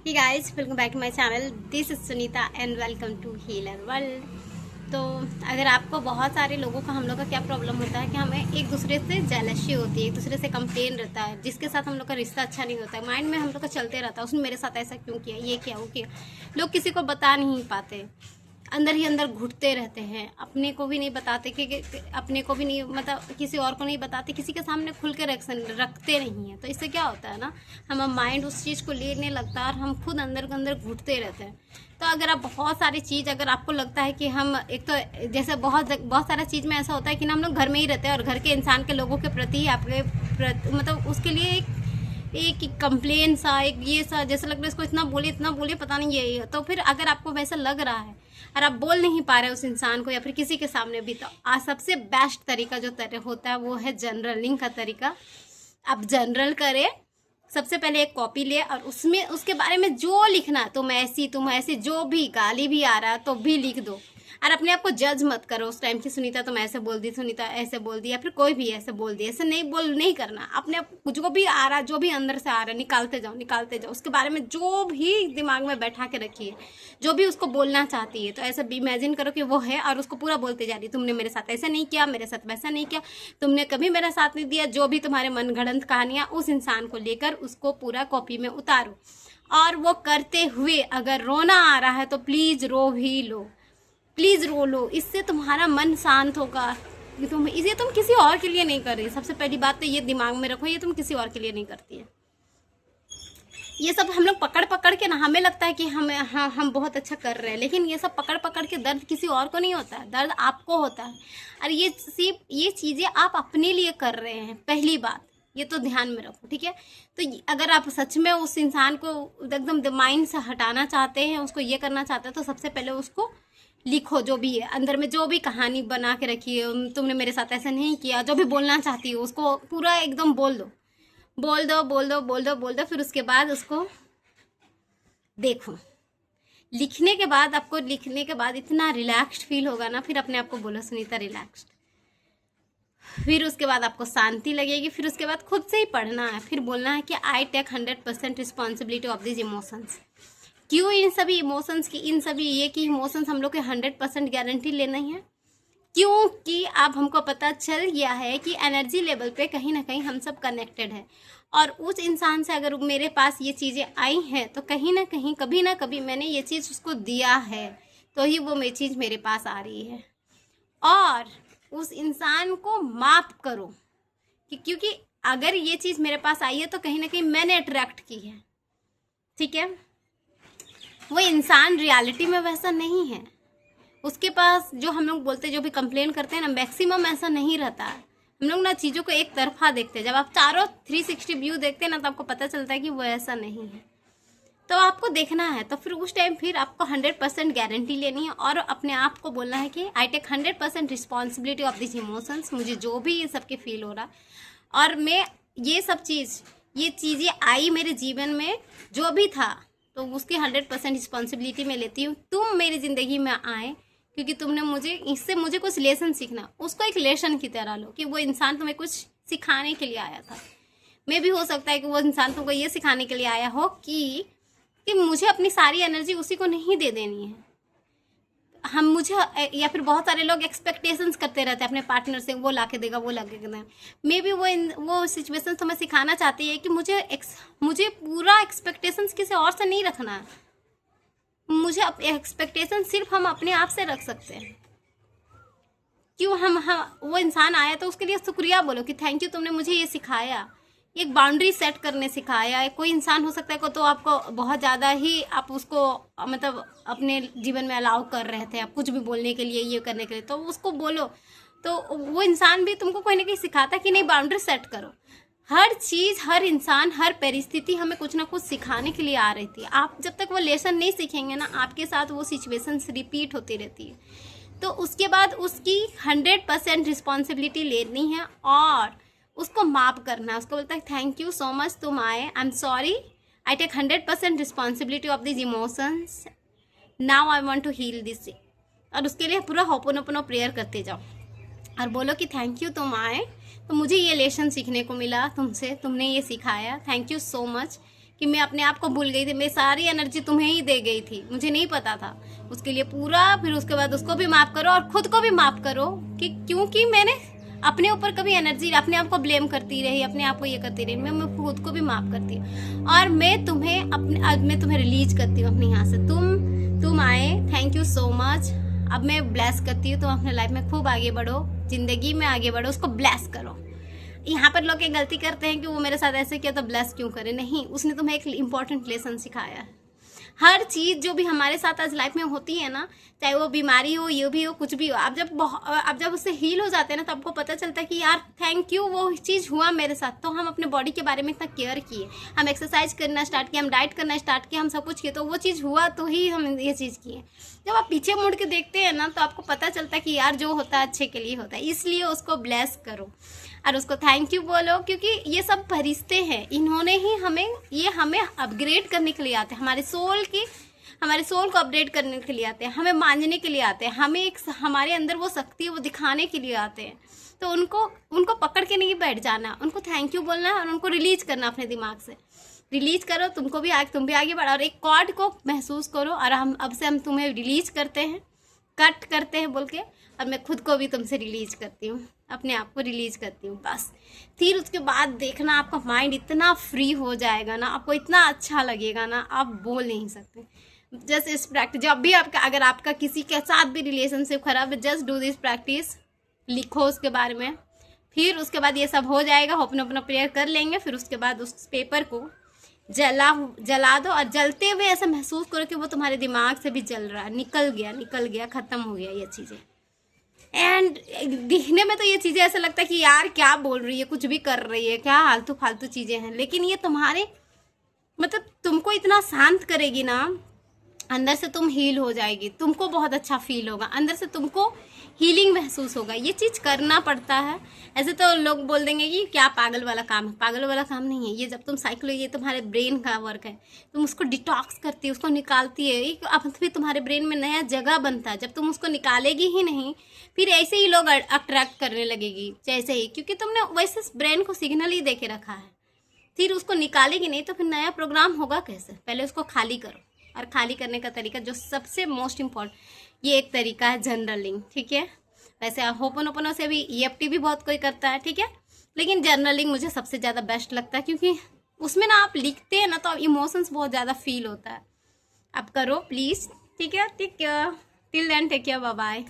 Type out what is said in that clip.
Hey guys, welcome back to my channel. This is Sunita and welcome to Healer World. तो अगर आपको बहुत सारे लोगों का हम लोग का क्या प्रॉब्लम होता है कि हमें एक दूसरे से जेलसी होती है, एक दूसरे से कंप्लेन रहता है, जिसके साथ हम लोग का रिश्ता अच्छा नहीं होता है, माइंड में हम लोग का चलते रहता है, उसने मेरे साथ ऐसा क्यों किया, ये क्या वो किया। लोग किसी को बता नहीं पाते, अंदर ही अंदर घुटते रहते हैं, अपने को भी नहीं बताते कि अपने को भी नहीं, मतलब किसी और को नहीं बताते, किसी के सामने खुल के रखते नहीं हैं। तो इससे क्या होता है ना, हमारा माइंड उस चीज़ को लेने लगता है और हम खुद अंदर के अंदर घुटते रहते हैं। तो अगर आप बहुत सारी चीज़, अगर आपको लगता है कि हम एक तो जैसे बहुत सारा चीज़ में ऐसा होता है कि ना हम लोग घर में ही रहते हैं और घर के इंसान के लोगों के प्रति आपके मतलब उसके लिए एक कंप्लेन सा, एक ये सा, जैसे लग रहा है इसको इतना बोले पता नहीं ये। तो फिर अगर आपको वैसा लग रहा है और आप बोल नहीं पा रहे उस इंसान को या फिर किसी के सामने भी, तो आज सबसे बेस्ट तरीका जो होता है वो है जनरलिंग का तरीका। आप जनरल करें, सबसे पहले एक कॉपी ले और उसमें उसके बारे में जो लिखना, तुम ऐसी जो भी गाली भी आ रहा है तो भी लिख दो। और अपने आप को जज मत करो उस टाइम की, सुनीता तुम ऐसे बोल दी, सुनीता ऐसे बोल दी, या फिर कोई भी ऐसे बोल दी, ऐसे नहीं करना। अपने आप जो भी आ रहा, जो भी अंदर से आ रहा है, निकालते जाओ। उसके बारे में जो भी दिमाग में बैठा के रखिए, जो भी उसको बोलना चाहती है, तो ऐसा इमेजिन करो कि वो है और उसको पूरा बोलते जा रही, तुमने मेरे साथ ऐसा नहीं किया, मेरे साथ वैसा नहीं किया, तुमने कभी मेरा साथ नहीं दिया, जो भी तुम्हारे मन गढ़ंत कहानियाँ, उस इंसान को लेकर उसको पूरा कॉपी में उतारो। और वो करते हुए अगर रोना आ रहा है तो please row he low, please रो लो, इससे तुम्हारा मन शांत होगा। इसे तुम किसी और के लिए नहीं कर रही। सबसे पहली बात तो ये दिमाग में रखो, ये तुम किसी और के लिए नहीं करती है। ये सब हम लोग पकड़ के ना, हमें लगता है कि हम बहुत अच्छा कर रहे हैं, लेकिन ये सब पकड़ के दर्द किसी और को नहीं होता है, दर्द आपको होता है। और ये चीज़ें आप अपने लिए कर रहे हैं, पहली बात ये तो ध्यान में रखो, ठीक है। तो अगर आप सच में उस इंसान को एकदम माइंड से हटाना चाहते हैं, उसको ये करना चाहते हैं, तो सबसे पहले उसको लिखो, जो भी है अंदर में, जो भी कहानी बना के रखी है, तुमने मेरे साथ ऐसा नहीं किया, जो भी बोलना चाहती हो उसको पूरा एकदम बोल दो। फिर उसके बाद उसको देखो। लिखने के बाद इतना रिलैक्स्ड फील होगा ना, फिर अपने आप को बोलो सुनीता रिलैक्स्ड। फिर उसके बाद आपको शांति लगेगी। फिर उसके बाद खुद से ही पढ़ना है, फिर बोलना है कि I take 100% responsibility of this emotions. क्यों इन सभी इमोशंस की, इमोशंस हम लोग के 100% गारंटी लेना है, क्योंकि अब हमको पता चल गया है कि एनर्जी लेवल पे कहीं ना कहीं हम सब कनेक्टेड है। और उस इंसान से अगर मेरे पास ये चीज़ें आई हैं तो कहीं ना कहीं कभी ना कभी मैंने ये चीज़ उसको दिया है, तो ही वो मेरी चीज़ मेरे पास आ रही है। और उस इंसान को माफ करो कि क्योंकि अगर ये चीज़ मेरे पास आई है तो कहीं ना कहीं मैंने अट्रैक्ट की है, ठीक है। वो इंसान रियलिटी में वैसा नहीं है, उसके पास जो हम लोग बोलते, जो भी कंप्लेन करते हैं ना, मैक्सिमम ऐसा नहीं रहता है। हम लोग ना चीज़ों को एक तरफा देखते हैं। जब आप चारों 360 व्यू देखते हैं ना, तो आपको पता चलता है कि वो ऐसा नहीं है। तो आपको देखना है, तो फिर उस टाइम फिर आपको 100% गारंटी लेनी है और अपने आप को बोलना है कि I take 100% responsibility of this emotions. मुझे जो भी ये सबके फील हो रहा, और मैं ये चीज़ें आई मेरे जीवन में जो भी था, तो उसकी 100% रिस्पॉन्सिबिलिटी मैं लेती हूँ। तुम मेरी ज़िंदगी में आए क्योंकि तुमने इससे मुझे कुछ लेसन सीखना, उसको एक लेसन की तरह लो कि वो इंसान तुम्हें कुछ सिखाने के लिए आया था। मे भी हो सकता है कि वो इंसान तुमको ये सिखाने के लिए आया हो कि मुझे अपनी सारी एनर्जी उसी को नहीं दे देनी है। या फिर बहुत सारे लोग एक्सपेक्टेशंस करते रहते हैं अपने पार्टनर से, वो ला के देगा, वो ला के देगा। मे बी वो सिचुएशन तुम्हें सिखाना चाहती है कि मुझे पूरा एक्सपेक्टेशंस किसी और से नहीं रखना है, मुझे एक्सपेक्टेशन सिर्फ हम अपने आप से रख सकते हैं। क्यों हम वो इंसान आया तो उसके लिए शुक्रिया बोलो कि थैंक यू, तुमने मुझे ये सिखाया, एक बाउंड्री सेट करने सिखाया। कोई इंसान हो सकता है को तो आपको बहुत ज़्यादा ही आप उसको मतलब अपने जीवन में अलाउ कर रहे थे, आप कुछ भी बोलने के लिए, ये करने के लिए, तो उसको बोलो। तो वो इंसान भी तुमको कोई ना कहीं सिखाता कि नहीं, बाउंड्री सेट करो। हर चीज़, हर इंसान, हर परिस्थिति हमें कुछ ना कुछ सिखाने के लिए आ रही थी। आप जब तक वो लेसन नहीं सीखेंगे ना, आपके साथ वो सिचुएशंस रिपीट होती रहती है। तो उसके बाद उसकी 100% रिस्पॉन्सिबिलिटी लेनी है और उसको माफ करना है। उसको बोलता है थैंक यू सो मच, तुम आए, I am sorry, I take 100% responsibility of this emotions, now I want to heal this. और उसके लिए पूरा होपोनोपोनो प्रेयर करते जाओ और बोलो कि थैंक यू, तुम आए तो मुझे ये लेसन सीखने को मिला तुमसे, तुमने ये सिखाया, थैंक यू सो मच कि मैं अपने आप को भूल गई थी, मेरी सारी एनर्जी तुम्हें ही दे गई थी, मुझे नहीं पता था। उसके लिए पूरा, फिर उसके बाद उसको भी माफ़ करो और खुद को भी माफ़ करो कि क्योंकि मैंने अपने ऊपर कभी एनर्जी, अपने आप को ब्लेम करती रही, अपने आप को ये करती रही। मैं खुद को भी माफ़ करती हूँ और मैं तुम्हें रिलीज करती हूँ अपने यहाँ से। तुम आए, थैंक यू सो मच। अब मैं ब्लेस करती हूँ, तुम अपने लाइफ में खूब आगे बढ़ो, जिंदगी में आगे बढ़ो, उसको ब्लेस करो। यहाँ पर लोग एक गलती करते हैं कि वो मेरे साथ ऐसे किया तो ब्लेस क्यों करे। नहीं, उसने तुम्हें एक इम्पॉर्टेंट लेसन सिखाया है। हर चीज़ जो भी हमारे साथ आज लाइफ में होती है ना, चाहे वो बीमारी हो, ये भी हो, कुछ भी हो, आप जब उससे हील हो जाते हैं ना, तो आपको पता चलता है कि यार थैंक यू, वो चीज़ हुआ मेरे साथ। तो हम अपने बॉडी के बारे में इतना केयर किए, हम एक्सरसाइज करना स्टार्ट किए, हम डाइट करना स्टार्ट किए, हम सब कुछ किए, तो वो चीज़ हुआ तो ही हम ये चीज़ किए। जब आप पीछे मुड़ के देखते हैं ना, तो आपको पता चलता है कि यार जो होता है अच्छे के लिए होता है। इसलिए उसको ब्लेस करो और उसको थैंक यू बोलो, क्योंकि ये सब फरिश्ते हैं, इन्होंने ही हमें अपग्रेड करने के लिए आते हैं, हमारे सोल को अपडेट करने के लिए आते हैं, हमें मांझने के लिए आते हैं, हमारे अंदर वो शक्ति है वो दिखाने के लिए आते हैं। तो उनको पकड़ के नहीं बैठ जाना, उनको थैंक यू बोलना है और उनको रिलीज करना, अपने दिमाग से रिलीज करो। तुम भी आगे बढ़ो और एक कॉर्ड को महसूस करो और हम तुम्हें रिलीज करते हैं, कट करते हैं बोल के, और मैं खुद को भी तुमसे रिलीज करती हूँ, अपने आप को रिलीज करती हूँ बस। फिर उसके बाद देखना आपका माइंड इतना फ्री हो जाएगा ना, आपको इतना अच्छा लगेगा ना, आप बोल नहीं सकते। जस्ट इस प्रैक्टिस, जब भी अगर आपका किसी के साथ भी रिलेशनशिप खराब है, जस्ट डू दिस प्रैक्टिस, लिखो उसके बारे में। फिर उसके बाद ये सब हो जाएगा, अपना प्रेयर कर लेंगे। फिर उसके बाद उस पेपर को जला दो और जलते हुए ऐसा महसूस करो कि वो तुम्हारे दिमाग से भी जल रहा है, निकल गया, खत्म हो गया ये चीज़ें। एंड दिखने में तो ये चीज़ें ऐसा लगता है कि यार क्या बोल रही है, कुछ भी कर रही है, क्या आलतू फालतू चीज़ें हैं, लेकिन ये तुम्हारे तुमको इतना शांत करेगी ना, अंदर से तुम हील हो जाएगी, तुमको बहुत अच्छा फील होगा, अंदर से तुमको हीलिंग महसूस होगा। ये चीज़ करना पड़ता है। ऐसे तो लोग बोल देंगे कि क्या पागल वाला काम है, पागल वाला काम नहीं है ये। जब तुम ये तुम्हारे ब्रेन का वर्क है, तुम उसको डिटॉक्स करती है, उसको निकालती है, अब फिर तुम्हारे ब्रेन में नया जगह बनता है। जब तुम उसको निकालेगी ही नहीं, फिर ऐसे ही लोग अट्रैक्ट करने लगेगी जैसे ही, क्योंकि तुमने वैसे ब्रेन को सिग्नल ही दे के रखा है। फिर उसको निकालेगी नहीं तो फिर नया प्रोग्राम होगा कैसे। पहले उसको खाली करो, और खाली करने का तरीका जो सबसे मोस्ट इम्पॉर्टेंट, ये एक तरीका है जर्नलिंग, ठीक है। वैसे होपोनोपोनो से भी EFT भी बहुत कोई करता है, ठीक है, लेकिन जर्नलिंग मुझे सबसे ज़्यादा बेस्ट लगता है, क्योंकि उसमें ना आप लिखते हैं ना तो इमोशंस बहुत ज़्यादा फील होता है। आप करो प्लीज़, ठीक है। Till then take care, bye bye.